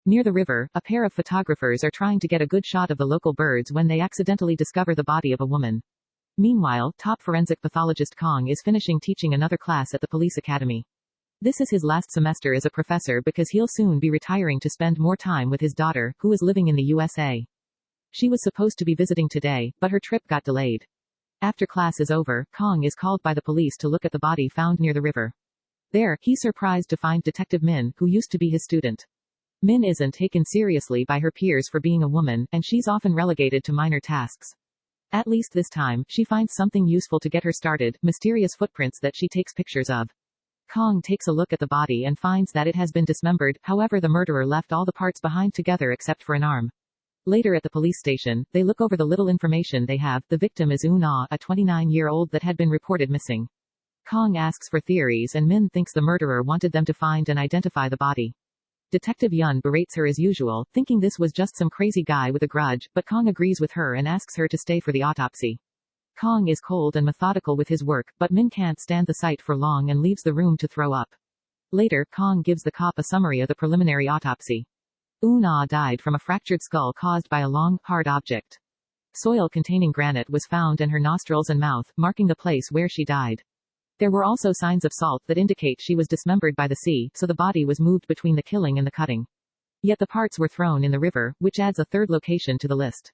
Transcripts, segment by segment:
Near the river, a pair of photographers are trying to get a good shot of the local birds when they accidentally discover the body of a woman. Meanwhile, top forensic pathologist Kong is finishing teaching another class at the police academy. This is his last semester as a professor because he'll soon be retiring to spend more time with his daughter, who is living in the USA. She was supposed to be visiting today, but her trip got delayed. After class is over, Kong is called by the police to look at the body found near the river. There, he's surprised to find Detective Min, who used to be his student. Min isn't taken seriously by her peers for being a woman, and she's often relegated to minor tasks. At least this time, she finds something useful to get her started, mysterious footprints that she takes pictures of. Kong takes a look at the body and finds that it has been dismembered, however the murderer left all the parts behind together except for an arm. Later at the police station, they look over the little information they have. The victim is Una, a 29-year-old that had been reported missing. Kong asks for theories and Min thinks the murderer wanted them to find and identify the body. Detective Yun berates her as usual, thinking this was just some crazy guy with a grudge, but Kong agrees with her and asks her to stay for the autopsy. Kong is cold and methodical with his work, but Min can't stand the sight for long and leaves the room to throw up. Later, Kong gives the cop a summary of the preliminary autopsy. Una died from a fractured skull caused by a long, hard object. Soil containing granite was found in her nostrils and mouth, marking the place where she died. There were also signs of salt that indicate she was dismembered by the sea, so the body was moved between the killing and the cutting. Yet the parts were thrown in the river, which adds a third location to the list.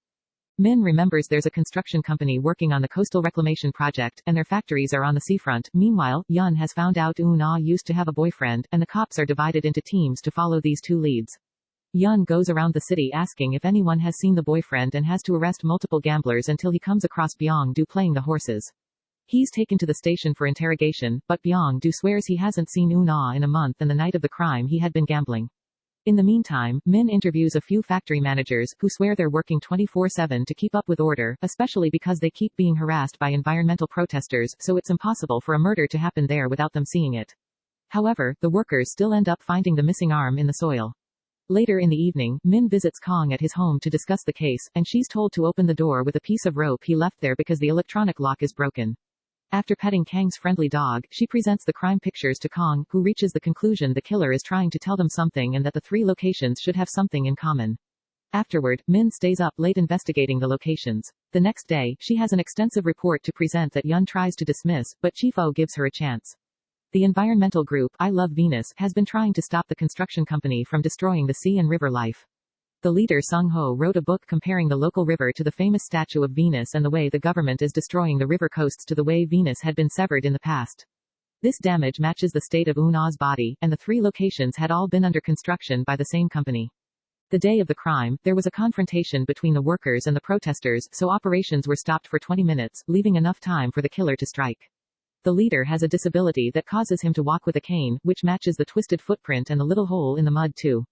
Min remembers there's a construction company working on the coastal reclamation project, and their factories are on the seafront. Meanwhile, Yun has found out Una used to have a boyfriend, and the cops are divided into teams to follow these two leads. Yun goes around the city asking if anyone has seen the boyfriend and has to arrest multiple gamblers until he comes across Byung-do playing the horses. He's taken to the station for interrogation, but Byung-do swears he hasn't seen Una in a month and the night of the crime he had been gambling. In the meantime, Min interviews a few factory managers, who swear they're working 24/7 to keep up with order, especially because they keep being harassed by environmental protesters, so it's impossible for a murder to happen there without them seeing it. However, the workers still end up finding the missing arm in the soil. Later in the evening, Min visits Kong at his home to discuss the case, and she's told to open the door with a piece of rope he left there because the electronic lock is broken. After petting Kang's friendly dog, she presents the crime pictures to Kong, who reaches the conclusion the killer is trying to tell them something and that the three locations should have something in common. Afterward, Min stays up late investigating the locations. The next day, she has an extensive report to present that Yun tries to dismiss, but Chief O gives her a chance. The environmental group, I Love Venus, has been trying to stop the construction company from destroying the sea and river life. The leader Sung-ho wrote a book comparing the local river to the famous statue of Venus and the way the government is destroying the river coasts to the way Venus had been severed in the past. This damage matches the state of Una's body, and the three locations had all been under construction by the same company. The day of the crime, there was a confrontation between the workers and the protesters, so operations were stopped for 20 minutes, leaving enough time for the killer to strike. The leader has a disability that causes him to walk with a cane, which matches the twisted footprint and the little hole in the mud too.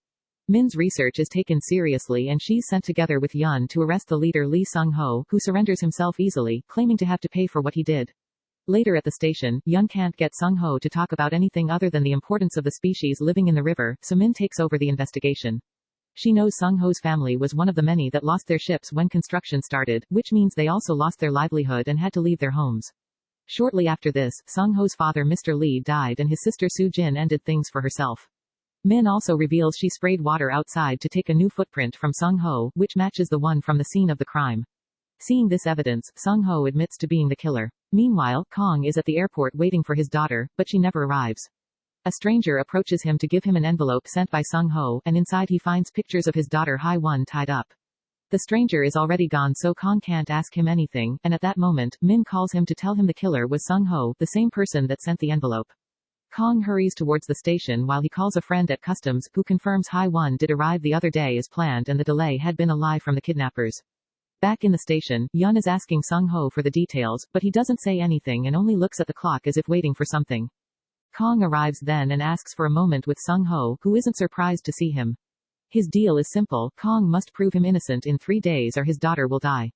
Min's research is taken seriously and she's sent together with Yun to arrest the leader Lee Sung-ho, who surrenders himself easily, claiming to have to pay for what he did. Later at the station, Yun can't get Sung-ho to talk about anything other than the importance of the species living in the river, so Min takes over the investigation. She knows Sung-ho's family was one of the many that lost their ships when construction started, which means they also lost their livelihood and had to leave their homes. Shortly after this, Sung-ho's father Mr. Lee died and his sister Soo-jin ended things for herself. Min also reveals she sprayed water outside to take a new footprint from Sung-ho, which matches the one from the scene of the crime. Seeing this evidence, Sung-ho admits to being the killer. Meanwhile, Kong is at the airport waiting for his daughter, but she never arrives. A stranger approaches him to give him an envelope sent by Sung-ho, and inside he finds pictures of his daughter Hai-won tied up. The stranger is already gone so Kong can't ask him anything, and at that moment, Min calls him to tell him the killer was Sung-ho, the same person that sent the envelope. Kong hurries towards the station while he calls a friend at customs, who confirms Hai-won did arrive the other day as planned and the delay had been a lie from the kidnappers. Back in the station, Yun is asking Sung-ho for the details, but he doesn't say anything and only looks at the clock as if waiting for something. Kong arrives then and asks for a moment with Sung-ho, who isn't surprised to see him. His deal is simple, Kong must prove him innocent in 3 days or his daughter will die.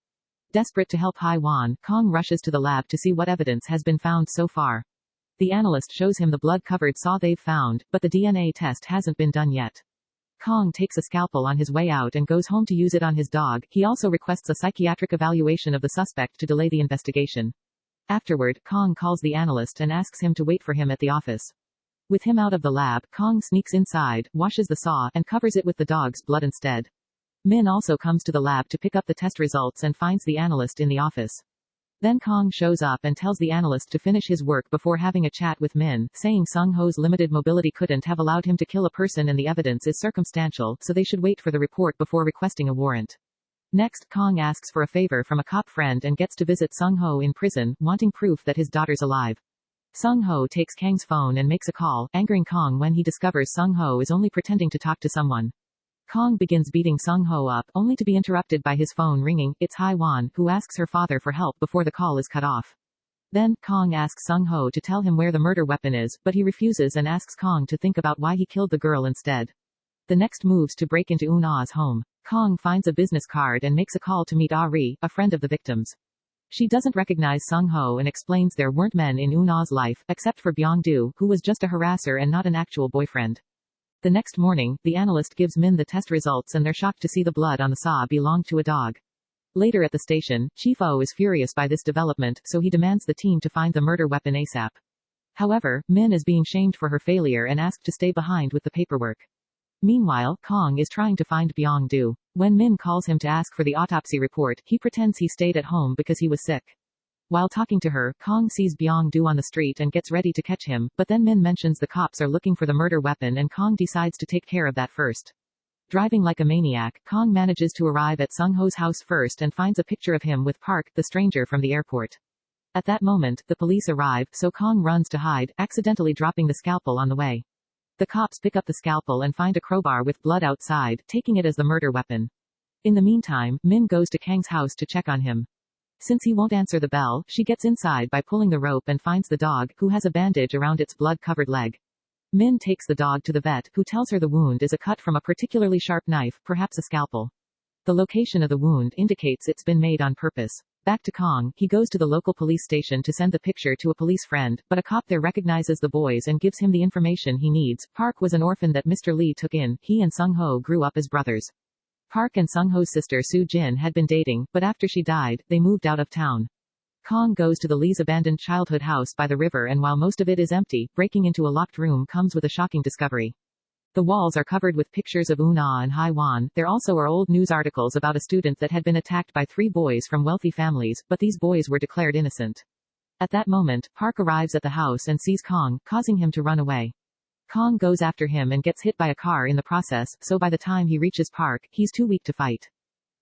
Desperate to help Hai-won, Kong rushes to the lab to see what evidence has been found so far. The analyst shows him the blood-covered saw they've found, but the DNA test hasn't been done yet. Kong takes a scalpel on his way out and goes home to use it on his dog. He also requests a psychiatric evaluation of the suspect to delay the investigation. Afterward, Kong calls the analyst and asks him to wait for him at the office. With him out of the lab, Kong sneaks inside, washes the saw, and covers it with the dog's blood instead. Min also comes to the lab to pick up the test results and finds the analyst in the office. Then Kong shows up and tells the analyst to finish his work before having a chat with Min, saying Sung-ho's limited mobility couldn't have allowed him to kill a person and the evidence is circumstantial, so they should wait for the report before requesting a warrant. Next, Kong asks for a favor from a cop friend and gets to visit Sung-ho in prison, wanting proof that his daughter's alive. Sung-ho takes Kang's phone and makes a call, angering Kong when he discovers Sung-ho is only pretending to talk to someone. Kong begins beating Sung-ho up, only to be interrupted by his phone ringing. It's Hai-wan, who asks her father for help before the call is cut off. Then, Kong asks Sung-ho to tell him where the murder weapon is, but he refuses and asks Kong to think about why he killed the girl instead. The next moves to break into Eun-ah's home. Kong finds a business card and makes a call to meet Ah-ri, a friend of the victims. She doesn't recognize Sung-ho and explains there weren't men in Eun-ah's life, except for Byung-do, who was just a harasser and not an actual boyfriend. The next morning, the analyst gives Min the test results and they're shocked to see the blood on the saw belonged to a dog. Later at the station, Chief O is furious by this development, so he demands the team to find the murder weapon ASAP. However, Min is being shamed for her failure and asked to stay behind with the paperwork. Meanwhile, Kong is trying to find Byung-do. When Min calls him to ask for the autopsy report, he pretends he stayed at home because he was sick. While talking to her, Kong sees Byung-do on the street and gets ready to catch him, but then Min mentions the cops are looking for the murder weapon and Kong decides to take care of that first. Driving like a maniac, Kong manages to arrive at Sung-ho's house first and finds a picture of him with Park, the stranger from the airport. At that moment, the police arrive, so Kong runs to hide, accidentally dropping the scalpel on the way. The cops pick up the scalpel and find a crowbar with blood outside, taking it as the murder weapon. In the meantime, Min goes to Kang's house to check on him. Since he won't answer the bell, she gets inside by pulling the rope and finds the dog, who has a bandage around its blood-covered leg. Min takes the dog to the vet, who tells her the wound is a cut from a particularly sharp knife, perhaps a scalpel. The location of the wound indicates it's been made on purpose. Back to Kong, he goes to the local police station to send the picture to a police friend, but a cop there recognizes the boys and gives him the information he needs. Park was an orphan that Mr. Lee took in. He and Sung-ho grew up as brothers. Park and Sung-ho's sister Soo-jin had been dating, but after she died, they moved out of town. Kong goes to the Lee's abandoned childhood house by the river and while most of it is empty, breaking into a locked room comes with a shocking discovery. The walls are covered with pictures of Eun-ah and Hai-wan. There also are old news articles about a student that had been attacked by 3 boys from wealthy families, but these boys were declared innocent. At that moment, Park arrives at the house and sees Kong, causing him to run away. Kong goes after him and gets hit by a car in the process, so by the time he reaches Park, he's too weak to fight.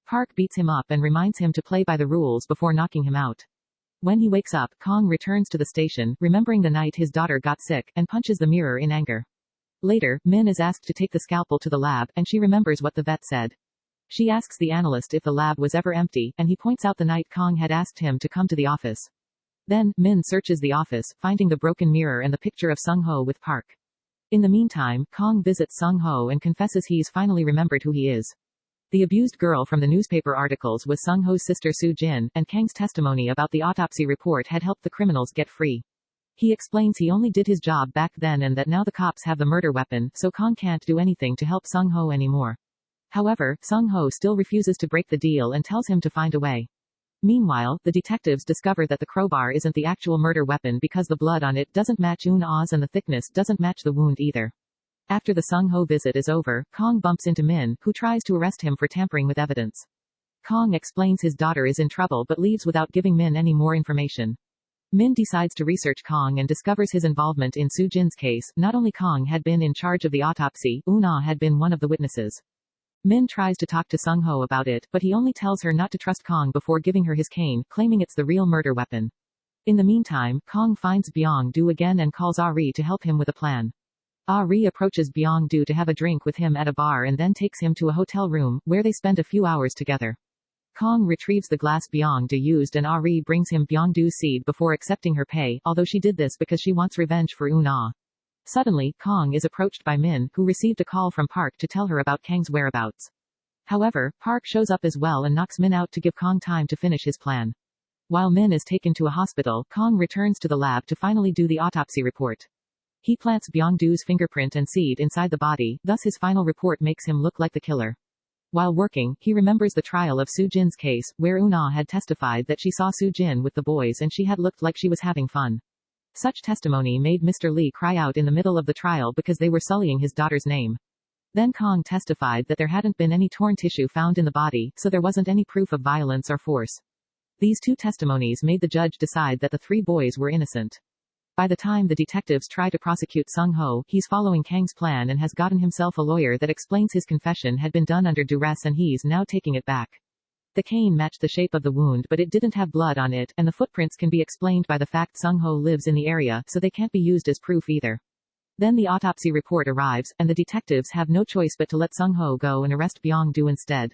Park beats him up and reminds him to play by the rules before knocking him out. When he wakes up, Kong returns to the station, remembering the night his daughter got sick, and punches the mirror in anger. Later, Min is asked to take the scalpel to the lab, and she remembers what the vet said. She asks the analyst if the lab was ever empty, and he points out the night Kong had asked him to come to the office. Then, Min searches the office, finding the broken mirror and the picture of Sung-ho with Park. In the meantime, Kong visits Sung-ho and confesses he's finally remembered who he is. The abused girl from the newspaper articles was Sung-ho's sister Soo-jin, and Kang's testimony about the autopsy report had helped the criminals get free. He explains he only did his job back then and that now the cops have the murder weapon, so Kong can't do anything to help Sung-ho anymore. However, Sung-ho still refuses to break the deal and tells him to find a way. Meanwhile, the detectives discover that the crowbar isn't the actual murder weapon because the blood on it doesn't match Eun-ah's and the thickness doesn't match the wound either. After the Sung-ho visit is over, Kong bumps into Min, who tries to arrest him for tampering with evidence. Kong explains his daughter is in trouble but leaves without giving Min any more information. Min decides to research Kong and discovers his involvement in Soo-jin's case. Not only Kong had been in charge of the autopsy, Eun-ah had been one of the witnesses. Min tries to talk to Sung-ho about it, but he only tells her not to trust Kong before giving her his cane, claiming it's the real murder weapon. In the meantime, Kong finds Byung-do again and calls Ah-ri to help him with a plan. Ah-ri approaches Byung-do to have a drink with him at a bar and then takes him to a hotel room, where they spend a few hours together. Kong retrieves the glass Byung-do used and Ah-ri brings him Byung-do's seed before accepting her pay, although she did this because she wants revenge for Eun-ah. Suddenly, Kong is approached by Min, who received a call from Park to tell her about Kang's whereabouts. However, Park shows up as well and knocks Min out to give Kong time to finish his plan. While Min is taken to a hospital, Kong returns to the lab to finally do the autopsy report. He plants Byung-do's fingerprint and seed inside the body, thus his final report makes him look like the killer. While working, he remembers the trial of Soo-jin's case, where Eun-ah had testified that she saw Soo-jin with the boys and she had looked like she was having fun. Such testimony made Mr. Lee cry out in the middle of the trial because they were sullying his daughter's name. Then Kong testified that there hadn't been any torn tissue found in the body, so there wasn't any proof of violence or force. These two testimonies made the judge decide that the three boys were innocent. By the time the detectives try to prosecute Sung-ho, he's following Kang's plan and has gotten himself a lawyer that explains his confession had been done under duress and he's now taking it back. The cane matched the shape of the wound but it didn't have blood on it, and the footprints can be explained by the fact Sung-ho lives in the area, so they can't be used as proof either. Then the autopsy report arrives, and the detectives have no choice but to let Sung-ho go and arrest Byung-do instead.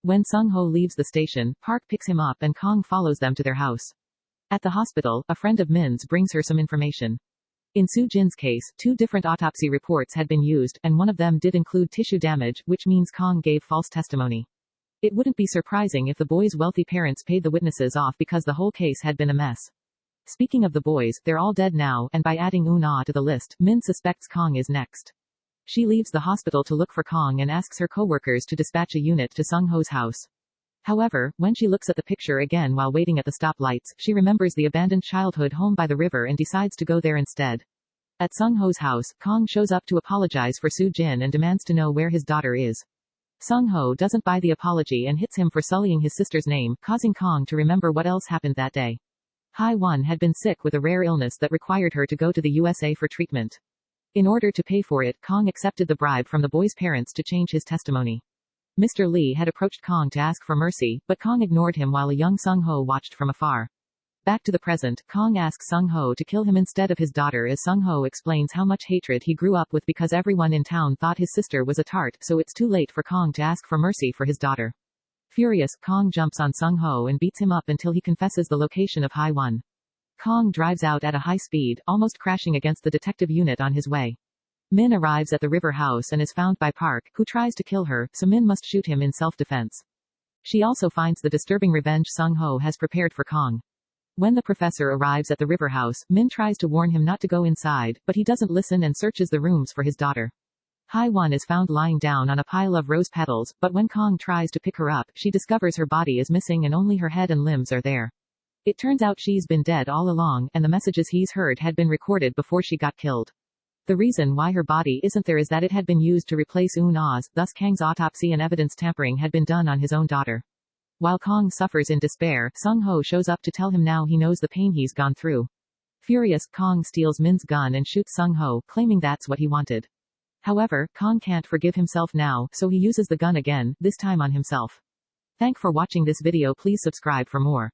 When Sung-ho leaves the station, Park picks him up and Kong follows them to their house. At the hospital, a friend of Min's brings her some information. In Soo-jin's case, 2 different autopsy reports had been used, and one of them did include tissue damage, which means Kong gave false testimony. It wouldn't be surprising if the boys' wealthy parents paid the witnesses off because the whole case had been a mess. Speaking of the boys, they're all dead now, and by adding Eun-ah to the list, Min suspects Kong is next. She leaves the hospital to look for Kong and asks her co-workers to dispatch a unit to Sung-ho's house. However, when she looks at the picture again while waiting at the stoplights, she remembers the abandoned childhood home by the river and decides to go there instead. At Sung-ho's house, Kong shows up to apologize for Soo-jin and demands to know where his daughter is. Sung-ho doesn't buy the apology and hits him for sullying his sister's name, causing Kong to remember what else happened that day. Hae-won had been sick with a rare illness that required her to go to the USA for treatment. In order to pay for it, Kong accepted the bribe from the boy's parents to change his testimony. Mr. Lee had approached Kong to ask for mercy, but Kong ignored him while a young Sung-ho watched from afar. Back to the present, Kong asks Sung-ho to kill him instead of his daughter as Sung-ho explains how much hatred he grew up with because everyone in town thought his sister was a tart, so it's too late for Kong to ask for mercy for his daughter. Furious, Kong jumps on Sung-ho and beats him up until he confesses the location of Hae-won. Kong drives out at a high speed, almost crashing against the detective unit on his way. Min arrives at the river house and is found by Park, who tries to kill her, so Min must shoot him in self-defense. She also finds the disturbing revenge Sung-ho has prepared for Kong. When the professor arrives at the river house, Min tries to warn him not to go inside, but he doesn't listen and searches the rooms for his daughter. Hae-won is found lying down on a pile of rose petals, but when Kong tries to pick her up, she discovers her body is missing and only her head and limbs are there. It turns out she's been dead all along, and the messages he's heard had been recorded before she got killed. The reason why her body isn't there is that it had been used to replace Eun-ah's, thus Kang's autopsy and evidence tampering had been done on his own daughter. While Kong suffers in despair, Sung-ho shows up to tell him now he knows the pain he's gone through. Furious, Kong steals Min's gun and shoots Sung-ho, claiming that's what he wanted. However, Kong can't forgive himself now, so he uses the gun again, this time on himself. Thanks for watching this video. Please subscribe for more.